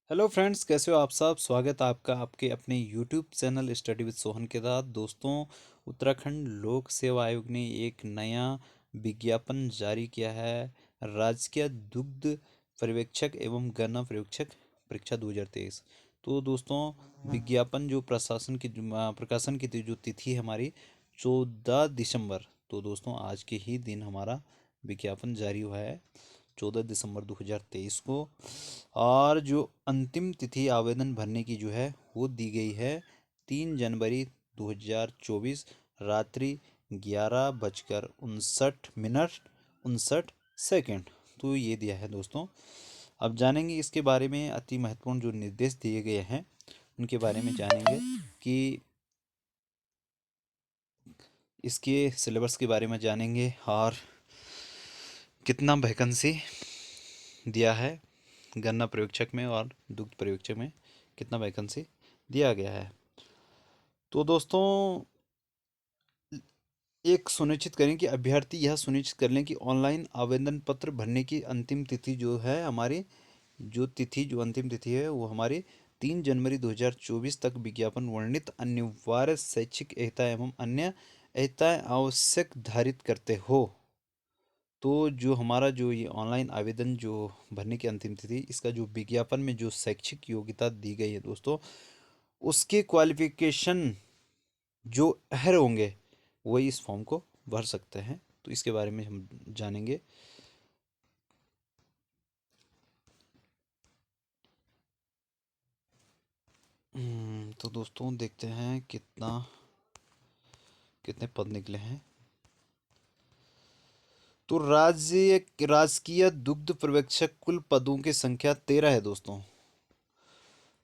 Hello friends, कैसे हो आप सब। स्वागत है आपका आपके अपने YouTube channel study with Sohan के साथ। दोस्तों, उत्तराखंड लोक सेवा आयोग ने एक नया विज्ञापन जारी किया है। राजकीय दुग्ध पर्यवेक्षक एवं गन्ना पर्यवेक्षक परीक्षा 2023। तो दोस्तों, विज्ञापन जो प्रकाशन की जो तिथि है हमारी 14 दिसंबर। तो दोस्तों, आज के ही दिन हमारा विज्ञापन जारी हुआ है 14 दिसंबर 2023 को। और जो अंतिम तिथि आवेदन भरने की जो है वो दी गई है 3 जनवरी 2024 रात्रि 11:59 तो ये दिया है दोस्तों। अब जानेंगे इसके बारे में, अति महत्वपूर्ण जो निर्देश दिए गए हैं उनके बारे में जानेंगे कि इसके सिलेबस के बारे में जानेंगे और कितना वैकेंसी दिया है गन्ना पर्यवेक्षक में और दुग्ध पर्यवेक्षक में कितना वैकेंसी दिया गया है। तो दोस्तों, एक सुनिश्चित करें कि अभ्यर्थी यह सुनिश्चित कर लें कि ऑनलाइन आवेदन पत्र भरने की अंतिम तिथि जो है हमारी, जो अंतिम तिथि है वो हमारी 3 जनवरी 2024 तक विज्ञापन वर्णित अनिवार्य शैक्षिक एहता एवं अन्य एहताएं आवश्यक धारित करते हो। तो जो हमारा जो ये ऑनलाइन आवेदन जो भरने की अंतिम तिथि, इसका जो विज्ञापन में जो शैक्षिक योग्यता दी गई है दोस्तों, उसके क्वालिफिकेशन जो अहर होंगे वही इस फॉर्म को भर सकते हैं। तो इसके बारे में हम जानेंगे। तो दोस्तों, देखते हैं कितने पद निकले हैं। तो राजकीय दुग्ध पर्यवेक्षक कुल पदों की संख्या 13 है दोस्तों।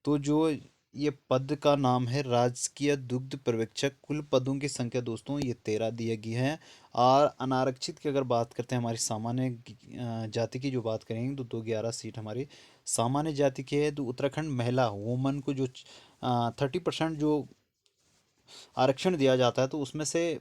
तो जो ये पद का नाम है राजकीय दुग्ध पर्यवेक्षक, कुल पदों की संख्या दोस्तों ये 13 दिए गए हैं। और अनारक्षित की अगर बात करते हैं, हमारी सामान्य जाति की जो बात करेंगे तो 211 सीट हमारी सामान्य जाति की है। तो उत्तराखंड महिला वुमन को जो 30% जो आरक्षण दिया जाता है, तो उसमें से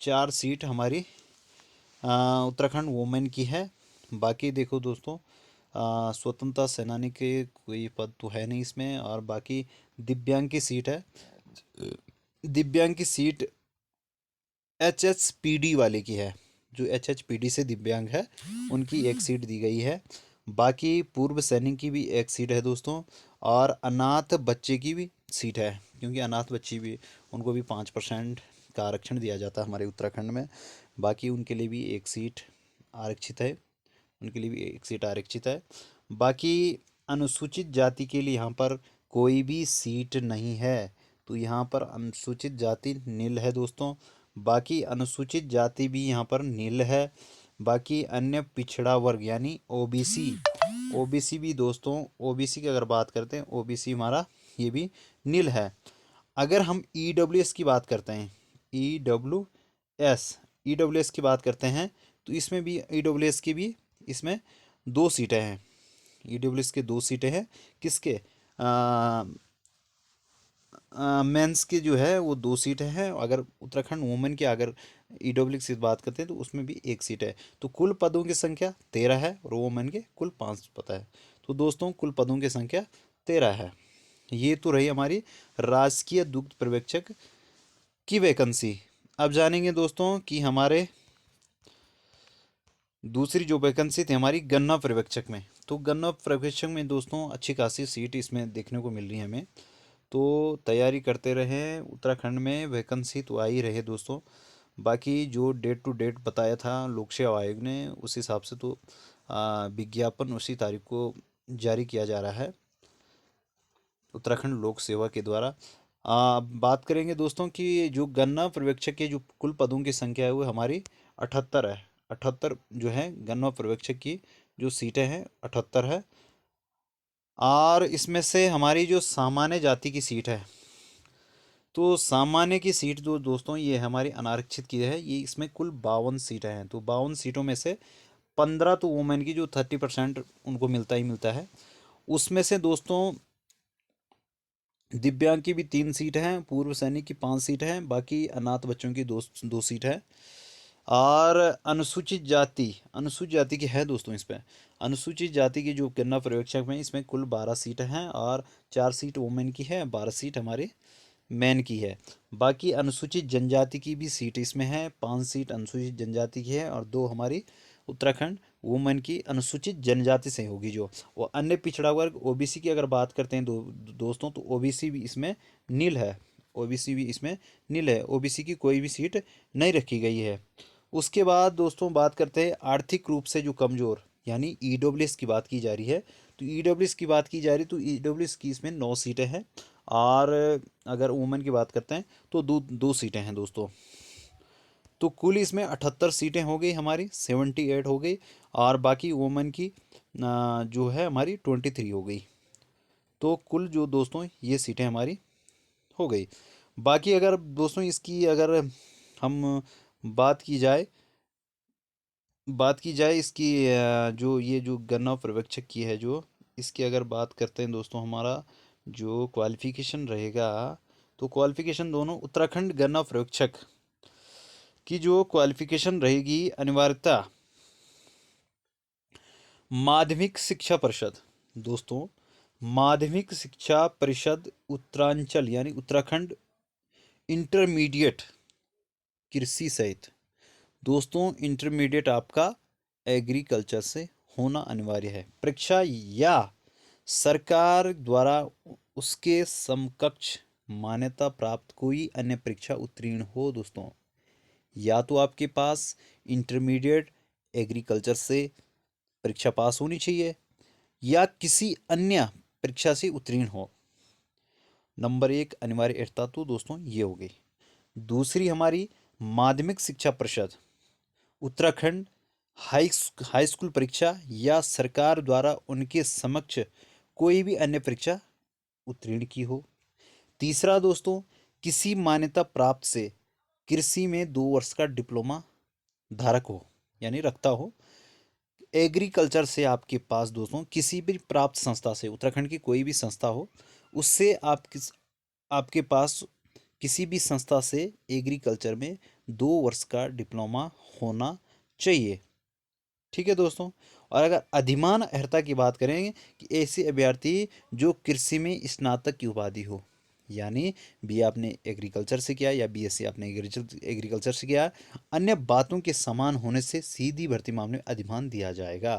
4 सीट हमारी उत्तराखंड वुमेन की है। बाकी देखो दोस्तों, स्वतंत्रता सेनानी के कोई पद तो है नहीं इसमें। और बाकी दिव्यांग की सीट है। दिव्यांग की सीट HHPD वाले की है। जो HHPD से दिव्यांग है उनकी एक सीट दी गई है। बाकी पूर्व सैनिक की भी एक सीट है दोस्तों। और अनाथ बच्चे की भी सीट है, क्योंकि अनाथ बच्ची भी, उनको भी 5% का आरक्षण दिया जाता है हमारे उत्तराखंड में। बाकी उनके लिए भी एक सीट आरक्षित है। उनके लिए भी एक सीट आरक्षित है। बाकी अनुसूचित जाति के लिए यहाँ पर कोई भी सीट नहीं है। तो यहाँ पर अनुसूचित जाति नील है दोस्तों। बाकी अनुसूचित जाति भी यहाँ पर नील है। बाकी अन्य पिछड़ा वर्ग यानी ओबीसी, ओबीसी भी दोस्तों, ओबीसी की अगर बात करते हैं, ओबीसी हमारा ये भी नील है। अगर हम ईडब्ल्यूएस की बात करते हैं, ईडब्ल्यूएस ईडब्ल्यूएस की बात करते हैं, तो इसमें भी ईडब्ल्यूएस की भी इसमें 2 सीटें हैं। ईडब्ल्यूएस के 2 सीटें हैं। किसके? मेंस की जो है वो 2 सीटें हैं। अगर उत्तराखंड वुमेन की अगर ईडब्ल्यू की बात करते हैं तो उसमें भी एक सीट है। तो कुल पदों की संख्या 13 है और वुमेन के कुल 5 पद है। तो दोस्तों, कुल पदों की संख्या 13 है। ये तो रही हमारी राजकीय दुग्ध पर्यवेक्षक की वैकेंसी। अब जानेंगे दोस्तों कि हमारे दूसरी जो वैकेंसी थी हमारी गन्ना पर्यवेक्षक में। तो गन्ना पर्यवेक्षक में दोस्तों अच्छी खासी सीट इसमें देखने को मिल रही है हमें। तो तैयारी करते रहें, उत्तराखंड में वैकेंसी तो आ ही रहे दोस्तों। बाकी जो डेट टू डेट बताया था लोक सेवा आयोग ने, उस हिसाब से तो विज्ञापन उसी तारीख को जारी किया जा रहा है उत्तराखंड लोक सेवा के द्वारा। बात करेंगे दोस्तों कि जो गन्ना पर्यवेक्षक के जो कुल पदों की संख्या है वो हमारी 78 है। 78 जो है गन्ना पर्यवेक्षक की जो सीटें हैं 78 है। और इसमें से हमारी जो सामान्य जाति की सीट है, तो सामान्य की सीट जो दोस्तों ये हमारी अनारक्षित की है, ये इसमें कुल 52 सीटें हैं। तो 52 सीटों में से 15 तो वुमेन की जो 30% उनको मिलता ही मिलता है। उसमें से दोस्तों दिव्यांग की भी 3 सीट हैं, पूर्व सैनिक की 5 सीट हैं, बाकी अनाथ बच्चों की दो दो सीट है। और अनुसूचित जाति की है दोस्तों इस पे। अनुसूचित जाति की जो गन्ना पर्यवेक्षक में, इसमें कुल 12 सीटें हैं और 4 सीट वुमेन की है, 12 सीट हमारे मैन की है। बाकी अनुसूचित जनजाति की भी सीट इसमें है, 5 सीट अनुसूचित जनजाति की है और 2 हमारी उत्तराखंड वुमेन की अनुसूचित जनजाति से होगी जो। वो अन्य पिछड़ा वर्ग ओबीसी की अगर बात करते हैं दोस्तों, तो ओबीसी भी इसमें नील है। ओबीसी भी इसमें नील है, ओबीसी की कोई भी सीट नहीं रखी गई है। उसके बाद दोस्तों बात करते हैं आर्थिक रूप से जो कमज़ोर, यानी ईडब्ल्यूएस की बात की जा रही है। तो ईडब्ल्यूएस की बात की जा रही है तो ईडब्ल्यूएस की इसमें 9 सीटें हैं और अगर वुमेन की बात करते हैं तो दो सीटें हैं दोस्तों। तो कुल इसमें 78 सीटें हो गई हमारी, 78 हो गई और बाकी वुमेन की जो है हमारी 23 हो गई। तो कुल जो दोस्तों ये सीटें हमारी हो गई। बाकी अगर दोस्तों इसकी अगर हम बात की जाए इसकी जो ये जो गन्ना पर्यवेक्षक की है जो, इसकी अगर बात करते हैं दोस्तों, हमारा जो क्वालिफिकेशन रहेगा, तो क्वालिफिकेशन दोनों उत्तराखंड गन्ना पर्यवेक्षक की जो क्वालिफिकेशन रहेगी अनिवार्यता माध्यमिक शिक्षा परिषद दोस्तों, माध्यमिक शिक्षा परिषद उत्तरांचल यानी उत्तराखंड इंटरमीडिएट कृषि सहित दोस्तों, इंटरमीडिएट आपका एग्रीकल्चर से होना अनिवार्य है। परीक्षा या सरकार द्वारा उसके समकक्ष मान्यता प्राप्त कोई अन्य परीक्षा उत्तीर्ण हो दोस्तों, या तो आपके पास इंटरमीडिएट एग्रीकल्चर से परीक्षा पास होनी चाहिए या किसी अन्य परीक्षा से उत्तीर्ण हो। नंबर 1 अनिवार्यता तो दोस्तों ये हो गई। दूसरी हमारी माध्यमिक शिक्षा परिषद उत्तराखंड हाई हाई स्कूल परीक्षा या सरकार द्वारा उनके समक्ष कोई भी अन्य परीक्षा उत्तीर्ण की हो। तीसरा दोस्तों, किसी मान्यता प्राप्त से कृषि में 2 वर्ष का डिप्लोमा धारक हो यानी रखता हो। एग्रीकल्चर से आपके पास दोस्तों किसी भी प्राप्त संस्था से, उत्तराखंड की कोई भी संस्था हो, उससे आपके पास किसी भी संस्था से एग्रीकल्चर में 2 वर्ष का डिप्लोमा होना चाहिए। ठीक है दोस्तों। और अगर अधिमान अर्हता की बात करें कि ऐसे अभ्यर्थी जो कृषि में स्नातक की उपाधि हो, यानी बी आपने एग्रीकल्चर से किया या बीएससी आपने एग्रीकल्चर से किया, अन्य बातों के समान होने से सीधी भर्ती मामले में अधिमान दिया जाएगा।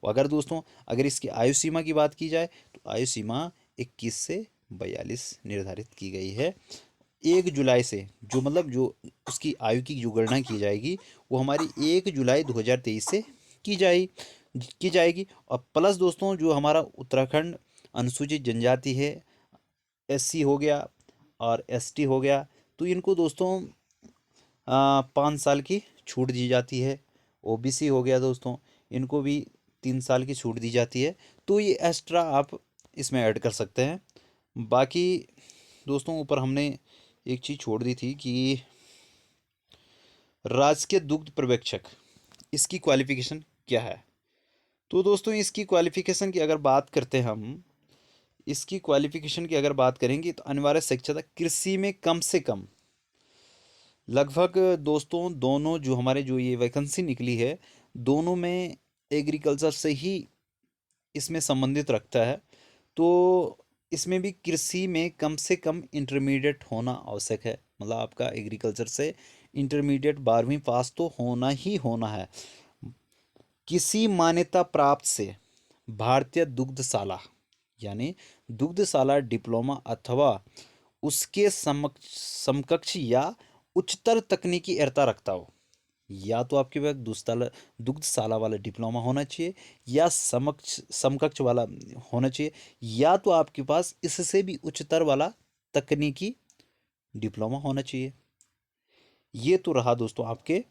और अगर दोस्तों अगर इसकी आयु सीमा की बात की जाए तो आयु सीमा 21 से 42 निर्धारित की गई है। 1 जुलाई से जो मतलब जो उसकी आयु की जो गणना की जाएगी वो हमारी 1 जुलाई 2023 से की जाएगी। और प्लस दोस्तों जो हमारा उत्तराखंड अनुसूचित जनजाति है, एससी हो गया और एसटी हो गया, तो इनको दोस्तों 5 साल की छूट दी जाती है। ओबीसी हो गया दोस्तों, इनको भी 3 साल की छूट दी जाती है। तो ये एक्स्ट्रा आप इसमें ऐड कर सकते हैं। बाकी दोस्तों ऊपर हमने एक चीज़ छोड़ दी थी कि राजकीय दुग्ध पर्यवेक्षक, इसकी क्वालिफिकेशन क्या है। तो दोस्तों इसकी क्वालिफिकेशन की अगर बात करते हैं हम, इसकी क्वालिफिकेशन की अगर बात करेंगे तो अनिवार्य शिक्षाता कृषि में कम से कम लगभग दोस्तों दोनों जो हमारे जो ये वैकेंसी निकली है, दोनों में एग्रीकल्चर से ही इसमें संबंधित रखता है। तो इसमें भी कृषि में कम से कम इंटरमीडिएट होना आवश्यक है। मतलब आपका एग्रीकल्चर से इंटरमीडिएट 12वीं पास तो होना ही होना है। किसी मान्यता प्राप्त से भारतीय दुग्धशाला यानी दुग्धशाला डिप्लोमा अथवा उसके समकक्ष या उच्चतर तकनीकी अर्हता रखता हो। या तो आपके पास दुग्धशाला वाला डिप्लोमा होना चाहिए या समकक्ष वाला होना चाहिए, या तो आपके पास इससे भी उच्चतर वाला तकनीकी डिप्लोमा होना चाहिए। ये तो रहा दोस्तों आपके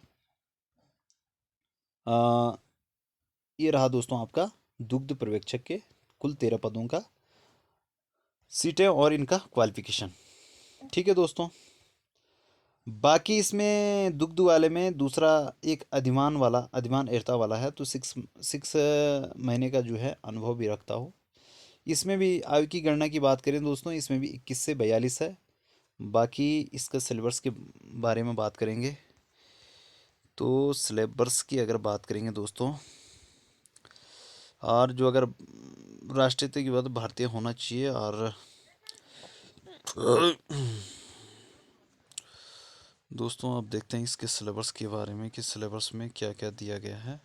ये रहा दोस्तों आपका दुग्ध पर्यवेक्षक के कुल 13 पदों का सीटें और इनका क्वालिफिकेशन। ठीक है दोस्तों। बाकी इसमें दुग्ध वाले में दूसरा एक अधिमान अर्हता वाला है, तो 6 महीने का जो है अनुभव भी रखता हो। इसमें भी आयु की गणना की बात करें दोस्तों, इसमें भी 21 से 42 है। बाकी इसका सिलेबस के बारे में बात करेंगे तो सिलेबस की अगर बात करेंगे दोस्तों, और जो अगर राष्ट्रीयता की बात, भारतीय होना चाहिए। और दोस्तों अब देखते हैं इसके सिलेबस के बारे में कि सिलेबस में क्या क्या दिया गया है।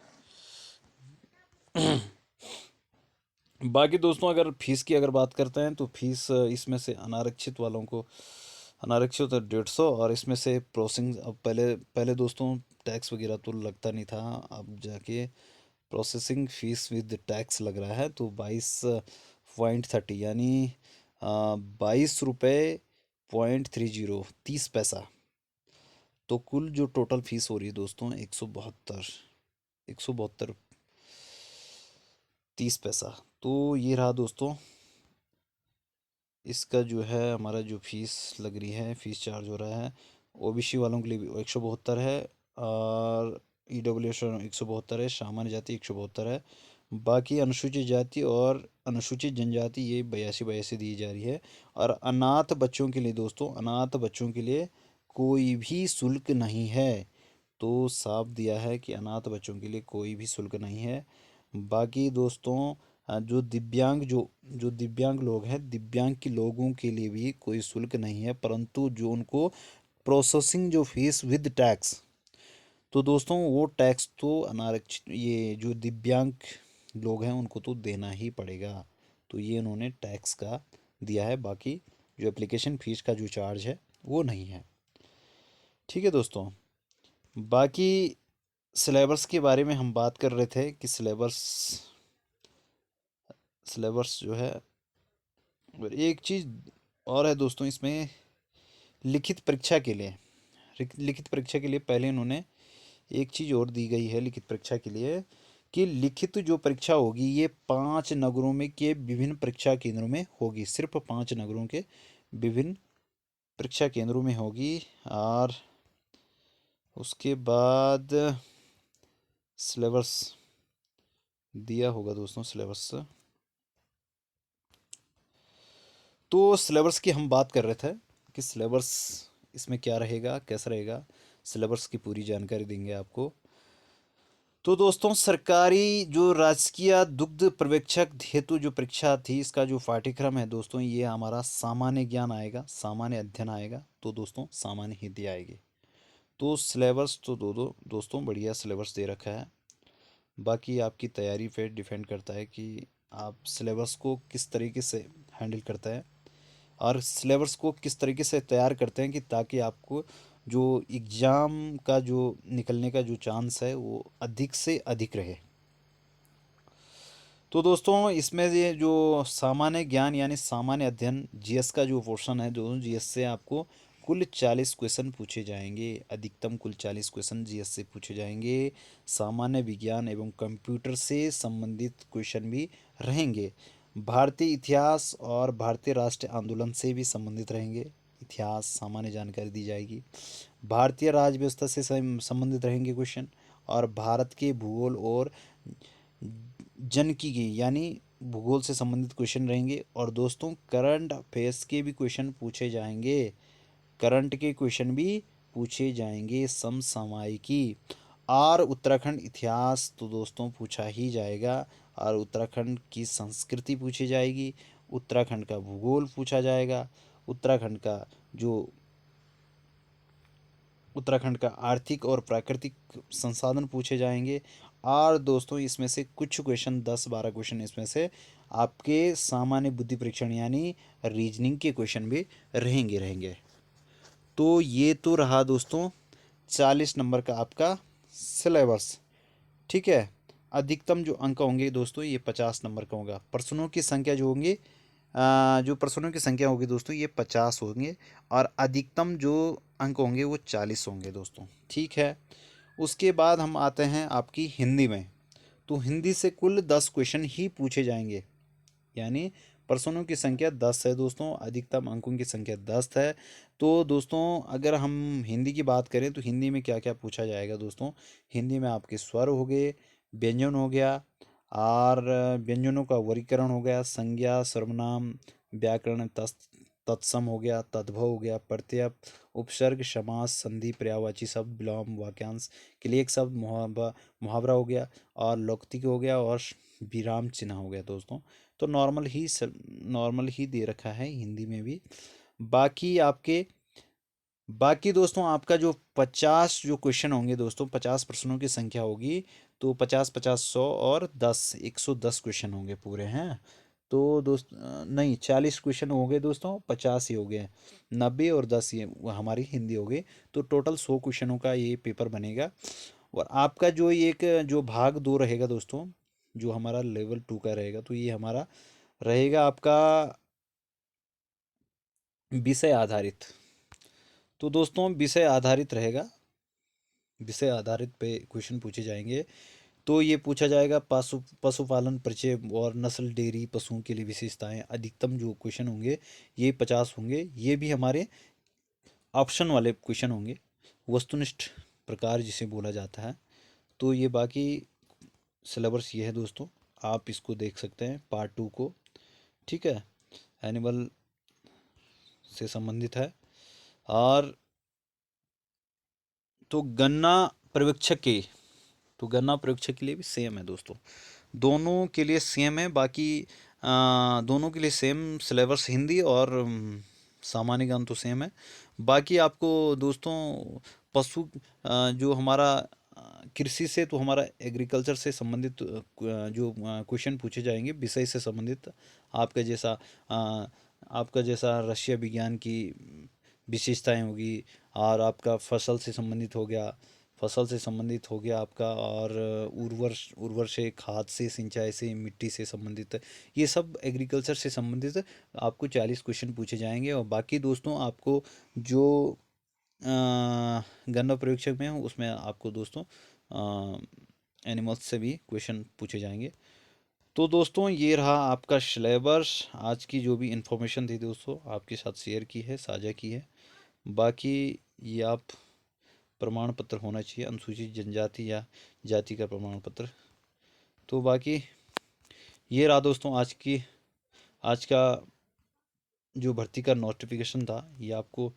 बाकी दोस्तों अगर फीस की अगर बात करते हैं तो फीस इसमें से अनारक्षित वालों को, अनारक्षित 150, और इसमें से प्रोसेसिंग, अब पहले पहले दोस्तों टैक्स वगैरह तो लगता नहीं था, अब जाके प्रोसेसिंग फीस विद टैक्स लग रहा है, तो 22.30 यानी 22 रुपये 30 पैसा। तो कुल जो टोटल फीस हो रही है दोस्तों 172 30 पैसा। तो ये रहा दोस्तों इसका जो है हमारा जो फीस लग रही है, फीस चार्ज हो रहा है। ओबीसी वालों के लिए भी 172 है, और ईडब्ल्यूएस 172 है, सामान्य जाति 172 है। बाकी अनुसूचित जाति और अनुसूचित जनजाति ये 82 दी जा रही है। और अनाथ बच्चों के लिए दोस्तों, अनाथ बच्चों के लिए कोई भी शुल्क नहीं है। तो साफ दिया है कि अनाथ बच्चों के लिए कोई भी शुल्क नहीं है। बाकी दोस्तों जो दिव्यांग, जो दिव्यांग लोग हैं, दिव्यांग के लोगों के लिए भी कोई शुल्क नहीं है, परंतु जो उनको प्रोसेसिंग जो फीस विद टैक्स, तो दोस्तों वो टैक्स तो अनारक्षित, ये जो दिव्यांग लोग हैं उनको तो देना ही पड़ेगा। तो ये उन्होंने टैक्स का दिया है, बाकी जो एप्लीकेशन फ़ीस का जो चार्ज है वो नहीं है। ठीक है दोस्तों। बाकी सिलेबस के बारे में हम बात कर रहे थे कि सिलेबस, सिलेबस जो है, और एक चीज़ और है दोस्तों इसमें, लिखित परीक्षा के लिए, लिखित परीक्षा के लिए पहले इन्होंने एक चीज़ और दी गई है लिखित परीक्षा के लिए, कि लिखित जो परीक्षा होगी ये 5 नगरों में के विभिन्न परीक्षा केंद्रों में होगी, सिर्फ 5 नगरों के विभिन्न परीक्षा केंद्रों में होगी। और उसके बाद सिलेबस दिया होगा दोस्तों, सिलेबस। तो सिलेबस की हम बात कर रहे थे कि सिलेबस इसमें क्या रहेगा, कैसा रहेगा, सिलेबस की पूरी जानकारी देंगे आपको। तो दोस्तों सरकारी जो राजकीय दुग्ध पर्यवेक्षक हेतु जो परीक्षा थी, इसका जो पाठ्यक्रम है दोस्तों, ये हमारा सामान्य ज्ञान आएगा, सामान्य अध्ययन आएगा, तो दोस्तों सामान्य हिंदी आएगी। तो सिलेबस तो दोस्तों बढ़िया सिलेबस दे रखा है। बाकी आपकी तैयारी पे डिपेंड करता है कि आप सिलेबस को किस तरीके से हैंडल करता है, और सिलेबस को किस तरीके से तैयार करते हैं कि ताकि आपको जो एग्ज़ाम का जो निकलने का जो चांस है वो अधिक से अधिक रहे। तो दोस्तों इसमें ये जो सामान्य ज्ञान यानी सामान्य अध्ययन जीएस का जो पोर्शन है, जो जीएस से आपको कुल 40 क्वेश्चन पूछे जाएंगे, अधिकतम कुल 40 क्वेश्चन जीएस से पूछे जाएंगे। सामान्य विज्ञान एवं कंप्यूटर से संबंधित क्वेश्चन भी रहेंगे। भारतीय इतिहास और भारतीय राष्ट्रीय आंदोलन से भी संबंधित रहेंगे, इतिहास सामान्य जानकारी दी जाएगी। भारतीय राज्य व्यवस्था से संबंधित रहेंगे क्वेश्चन, और भारत के भूगोल और जनकी यानी भूगोल से संबंधित क्वेश्चन रहेंगे। और दोस्तों करंट अफेयर्स के भी क्वेश्चन पूछे जाएंगे, करंट के क्वेश्चन भी पूछे जाएंगे, समसामयिकी। और उत्तराखंड इतिहास तो दोस्तों पूछा ही जाएगा, और उत्तराखंड की संस्कृति पूछी जाएगी, उत्तराखंड का भूगोल पूछा जाएगा, उत्तराखंड का जो उत्तराखंड का आर्थिक और प्राकृतिक संसाधन पूछे जाएंगे। और दोस्तों इसमें से कुछ क्वेश्चन, 10-12 क्वेश्चन इसमें से आपके सामान्य बुद्धि परीक्षण यानी रीजनिंग के क्वेश्चन भी रहेंगे। तो ये तो रहा दोस्तों 40 नंबर का आपका सिलेबस। ठीक है। अधिकतम जो अंक होंगे दोस्तों ये 50 नंबर का होगा। प्रश्नों की संख्या जो होंगी, जो प्रश्नों की संख्या होगी दोस्तों ये 50 होंगे, और अधिकतम जो अंक होंगे वो 40 होंगे दोस्तों। ठीक है। उसके बाद हम आते हैं आपकी हिंदी में। तो हिंदी से कुल 10 क्वेश्चन ही पूछे जाएंगे, यानी प्रश्नों की संख्या 10 है दोस्तों, अधिकतम अंकों की संख्या 10 है। तो दोस्तों अगर हम हिंदी की बात करें तो हिंदी में क्या क्या पूछा जाएगा दोस्तों, हिंदी में आपके स्वर हो गए, व्यंजन हो गया, और व्यंजनों का वर्गीकरण हो गया, संज्ञा, सर्वनाम, व्याकरण, तत्सम हो गया, तद्भव हो गया, प्रत्यय, उपसर्ग, समास, संधि, पर्यायवाची शब्द, विलोम, वाक्यांश के लिए एक शब्द, मुहावरा हो गया, और लोकोक्ति हो गया, और विराम चिन्ह हो गया दोस्तों। तो नॉर्मल ही दे रखा है हिंदी में भी। बाकी आपके बाकी दोस्तों आपका जो 50 जो क्वेश्चन होंगे दोस्तों, 50 प्रश्नों की संख्या होगी। तो 50 50 100 और 10 110 क्वेश्चन होंगे पूरे हैं। तो नहीं, 40 क्वेश्चन हो गए दोस्तों, 50 ही हो गए, 90 और 10 ये वो हमारी हिंदी हो गई। तो टोटल 100 क्वेश्चनों का ये पेपर बनेगा। और आपका जो एक जो भाग 2 रहेगा दोस्तों, जो हमारा लेवल 2 का रहेगा, तो ये हमारा रहेगा आपका विषय आधारित। तो दोस्तों विषय आधारित रहेगा, विषय आधारित पे क्वेश्चन पूछे जाएंगे। तो ये पूछा जाएगा पशुपालन परिचय और नस्ल डेयरी पशुओं के लिए विशेषताएं। अधिकतम जो क्वेश्चन होंगे ये 50 होंगे। ये भी हमारे ऑप्शन वाले क्वेश्चन होंगे, वस्तुनिष्ठ प्रकार जिसे बोला जाता है। तो ये बाकी सिलेबस ये है दोस्तों, आप इसको देख सकते हैं पार्ट 2 को। ठीक है, एनिमल से संबंधित है। और तो गन्ना पर्यवेक्षक के लिए भी सेम है दोस्तों, दोनों के लिए सेम है। बाकी दोनों के लिए सेम सिलेबस, हिंदी और सामान्य ज्ञान तो सेम है। बाकी आपको दोस्तों पशु जो हमारा कृषि से, तो हमारा एग्रीकल्चर से संबंधित जो क्वेश्चन पूछे जाएंगे विषय से संबंधित, आपका जैसा आपका जैसा रशिया विज्ञान की विशेषताएं होगी, और आपका फसल से संबंधित हो गया आपका, और उर्वर से, खाद से, सिंचाई से, मिट्टी से संबंधित, ये सब एग्रीकल्चर से संबंधित आपको 40 क्वेश्चन पूछे जाएंगे। और बाकी दोस्तों आपको जो गन्ना पर्यवेक्षक में हो उसमें आपको दोस्तों एनिमल्स से भी क्वेश्चन पूछे जाएंगे। तो दोस्तों ये रहा आपका सिलेबस। आज की जो भी इन्फॉर्मेशन थी दोस्तों आपके साथ शेयर की है, साझा की है। बाकी ये आप प्रमाण पत्र होना चाहिए, अनुसूचित जनजाति या जाति का प्रमाण पत्र। तो बाकी ये रहा दोस्तों आज का जो भर्ती का नोटिफिकेशन था, ये आपको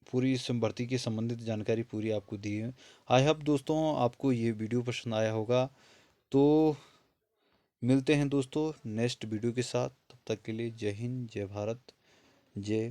पूरी इस भर्ती की संबंधित जानकारी पूरी आपको दी है। आई होप दोस्तों आपको ये वीडियो पसंद आया होगा। तो मिलते हैं दोस्तों नेक्स्ट वीडियो के साथ, तब तक के लिए जय हिंद, जय भारत, जय